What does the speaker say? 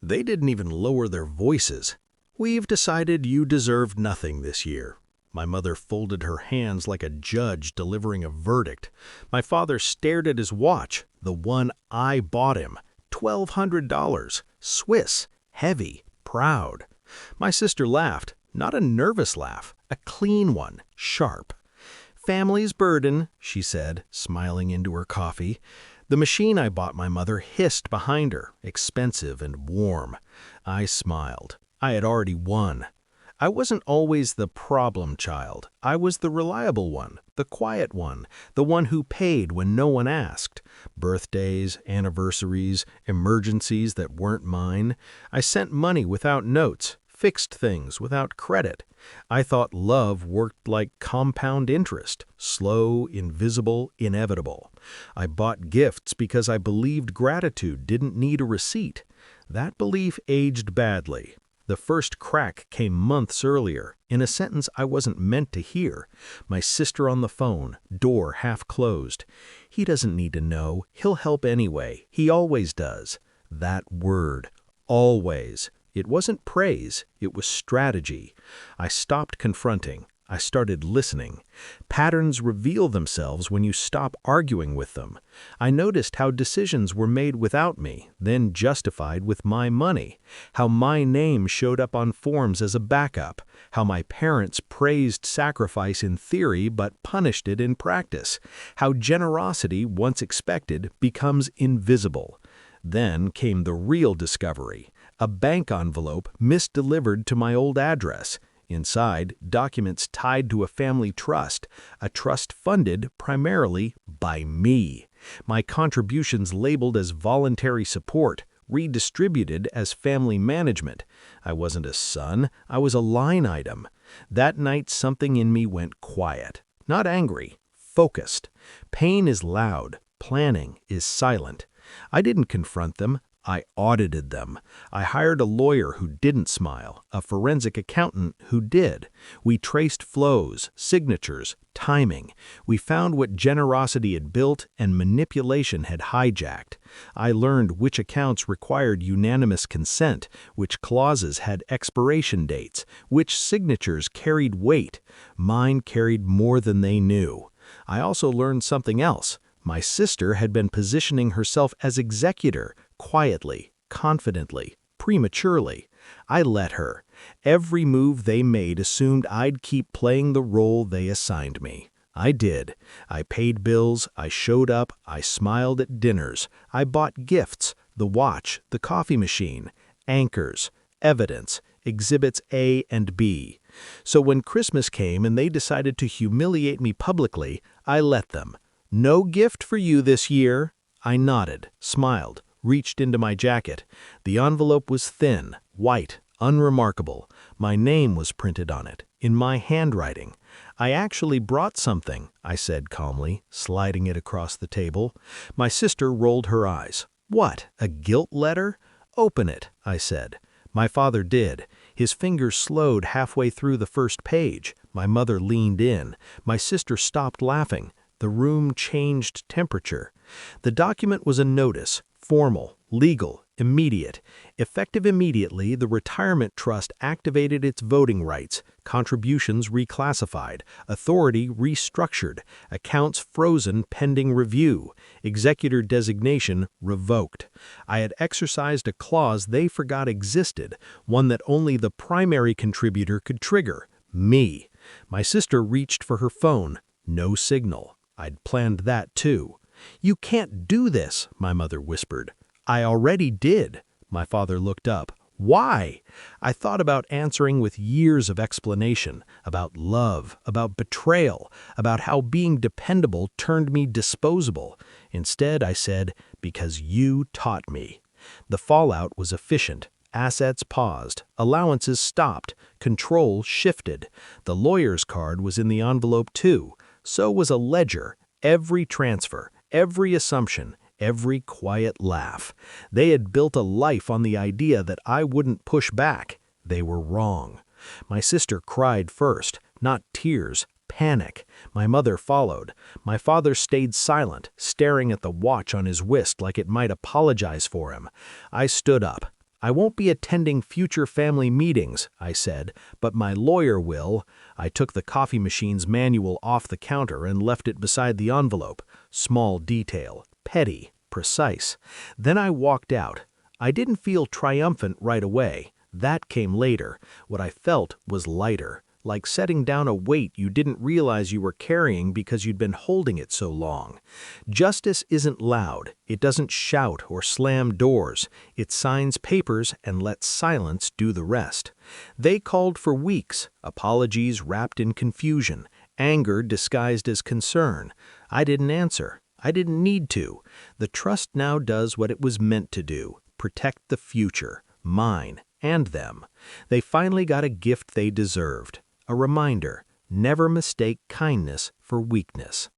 They didn't even lower their voices. "We've decided you deserved nothing this year." My mother folded her hands like a judge delivering a verdict. My father stared at his watch, the one I bought him. $1,200. Swiss. Heavy. Proud. My sister laughed, not a nervous laugh, a clean one, sharp. "Family's burden," she said, smiling into her coffee. The machine I bought my mother hissed behind her, expensive and warm. I smiled. I had already won. I wasn't always the problem child. I was the reliable one, the quiet one, the one who paid when no one asked. Birthdays, anniversaries, emergencies that weren't mine. I sent money without notes, fixed things without credit. I thought love worked like compound interest, slow, invisible, inevitable. I bought gifts because I believed gratitude didn't need a receipt. That belief aged badly. The first crack came months earlier, in a sentence I wasn't meant to hear. My sister on the phone, door half closed. "He doesn't need to know. He'll help anyway. He always does." That word. Always. It wasn't praise, it was strategy. I stopped confronting. I started listening. Patterns reveal themselves when you stop arguing with them. I noticed how decisions were made without me, then justified with my money. How my name showed up on forms as a backup. How my parents praised sacrifice in theory but punished it in practice. How generosity, once expected, becomes invisible. Then came the real discovery. A bank envelope misdelivered to my old address. Inside, documents tied to a family trust, a trust funded primarily by me. My contributions labeled as voluntary support, redistributed as family management. I wasn't a son, I was a line item. That night something in me went quiet. Not angry, focused. Pain is loud, planning is silent. I didn't confront them. I audited them. I hired a lawyer who didn't smile, a forensic accountant who did. We traced flows, signatures, timing. We found what generosity had built and manipulation had hijacked. I learned which accounts required unanimous consent, which clauses had expiration dates, which signatures carried weight. Mine carried more than they knew. I also learned something else. My sister had been positioning herself as executor, quietly, confidently, prematurely. I let her. Every move they made assumed I'd keep playing the role they assigned me. I did. I paid bills, I showed up, I smiled at dinners, I bought gifts, the watch, the coffee machine, anchors, evidence, exhibits A and B. So when Christmas came and they decided to humiliate me publicly, I let them. "No gift for you this year." I nodded, smiled, reached into my jacket. The envelope was thin, white, unremarkable. My name was printed on it, in my handwriting. "I actually brought something," I said calmly, sliding it across the table. My sister rolled her eyes. "What, a guilt letter?" "Open it," I said. My father did. His fingers slowed halfway through the first page. My mother leaned in. My sister stopped laughing. The room changed temperature. The document was a notice, formal, legal, immediate. Effective immediately, the retirement trust activated its voting rights, contributions reclassified, authority restructured, accounts frozen pending review, executor designation revoked. I had exercised a clause they forgot existed, one that only the primary contributor could trigger, me. My sister reached for her phone. No signal. I'd planned that too. "You can't do this," my mother whispered. "I already did." My father looked up. "Why?" I thought about answering with years of explanation, about love, about betrayal, about how being dependable turned me disposable. Instead, I said, "Because you taught me." The fallout was efficient. Assets paused, allowances stopped, control shifted. The lawyer's card was in the envelope too. So was a ledger, every transfer, every assumption, every quiet laugh. They had built a life on the idea that I wouldn't push back. They were wrong. My sister cried first, not tears, panic. My mother followed. My father stayed silent, staring at the watch on his wrist like it might apologize for him. I stood up. "I won't be attending future family meetings," I said, "but my lawyer will." I took the coffee machine's manual off the counter and left it beside the envelope. Small detail, petty, precise. Then I walked out. I didn't feel triumphant right away. That came later. What I felt was lighter, like setting down a weight you didn't realize you were carrying because you'd been holding it so long. Justice isn't loud. It doesn't shout or slam doors. It signs papers and lets silence do the rest. They called for weeks, apologies wrapped in confusion, anger disguised as concern. I didn't answer. I didn't need to. The trust now does what it was meant to do: protect the future, mine and them. They finally got a gift they deserved. A reminder: never mistake kindness for weakness.